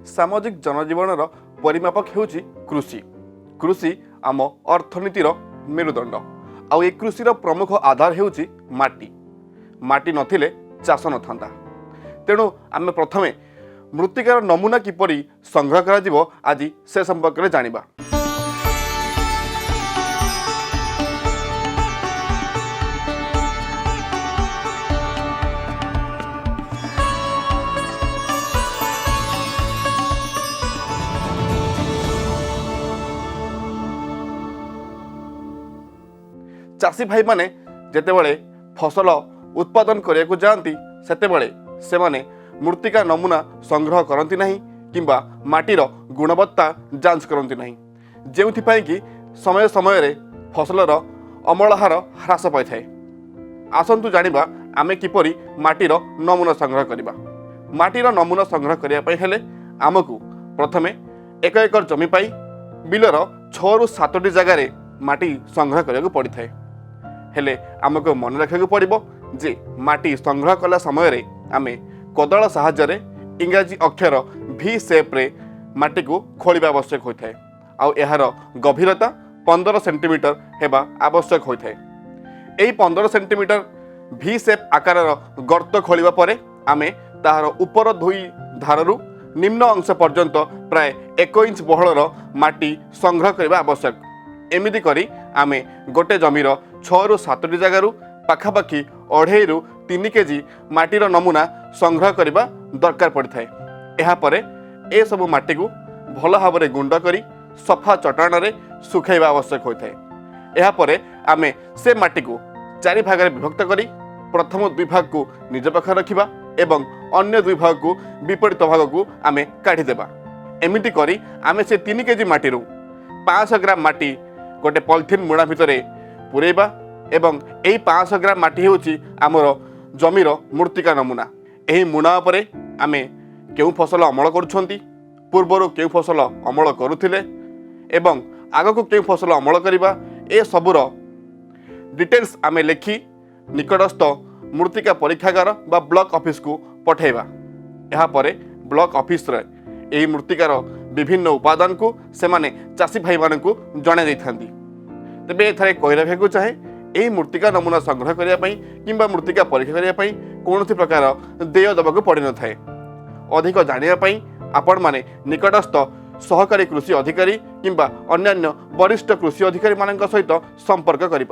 सामाजिक जनजीवन परिमापक ହେଉଛି कृषि। कृषि आम अर्थनीतिर मेरुदंड। आउ ए कृषिर प्रमुख आधार ହେଉଛି माटी। माटी नथिले चाष न था। तेणु आम प्रथमे मृत्तिकार नमूना किपरि संग्रह करा आज से संपर्क में जानिबा। चाषी भाई माने जेतेबेले फसल उत्पादन करने जाती से माने मृत्तिका नमूना संग्रह करती नहीं किंबा माटीर गुणवत्ता जांच करती नहीं, जोथिपाई कि समय समय फसलर अमल हार ह्रास पाई थाए। आसंतु जानिबा आमे किपरि माटीर नमूना संग्रह करिबा। माटीर नमूना संग्रह करिया पई हेले आमकु प्रथमे एक एकर जमी पाई बिलर 6 रु 7टी जगार माटी संग्रह करिया पड़ी थाए। हेले आमको मन रखा पड़ो जे माटी संग्रह कला समय आमे कोदाल साहाय्य इंग्राजी अक्षर V शेप रे माटी को खोलिबा आवश्यक होता है। आउ यार गभीरता 15 सेंटीमीटर हेबा आवश्यक होता है। यही 15 सेंटीमीटर V शेप आकार गर्त खोलिबा परे आमे ताहार ऊपर दुई धाररू निम्न अंश पर्यंत प्राय 1 इंच बहलर माटी संग्रह करने आवश्यक। एमिति करी आमे गोटे जमीर 6 रु 7टी जगार पाखापाखि 2.5 रु 3 केजी माटीर नमूना संग्रह करने दरकार पड़ता है। यापर ए सब माटी को भल भाव में गुंड करी सफा चटाण रे सुखाइबा आवश्यक होता है। यापर आमे से माटी को 4 भाग में विभक्त करी प्रथम 2 भाग को निज पाखे रखिबा एवं अन्य 2 भाग को विपरीत भाग को आमे काढ़ीदेबा। एमिति करी आमे से 3 केजी माटी 500 ग्राम माटी गोटे पॉलिथिन मुड़ा भितर पुरेबा एवं यही 500 ग्राम माटी होची आमर जमीर मृत्तिका नमूना। यही मुणा उपरे आमे केउ फसल अमल करुछंती, पूर्वर केउ फसल अमल करुथिले एवं आगको केउ फसल अमल करिबा, ए सबुर डिटेल्स आमे लेखि निकटस्थ मृत्तिका परीक्षागार बा ब्लॉक ऑफिस को पठेबा। यहाँ परे ब्लॉक ऑफिस रे एही मृत्तिकार विभिन्न उपादान को सेमाने चाषी भाई मानकु जणाई दैथांती। तेबे एथारे कहि रखा चाहे यही मृत्तिका नमूना संग्रह करने किंबा मृत्तिका परीक्षा करने कौन प्रकार देय देवाक पड़ न थाए। अधिक जानापी आपण माने निकटस्थ सहकारी कृषि अधिकारी किंबा अन्यान्य वरिष्ठ कृषि अधिकारी मान सहित संपर्क करें।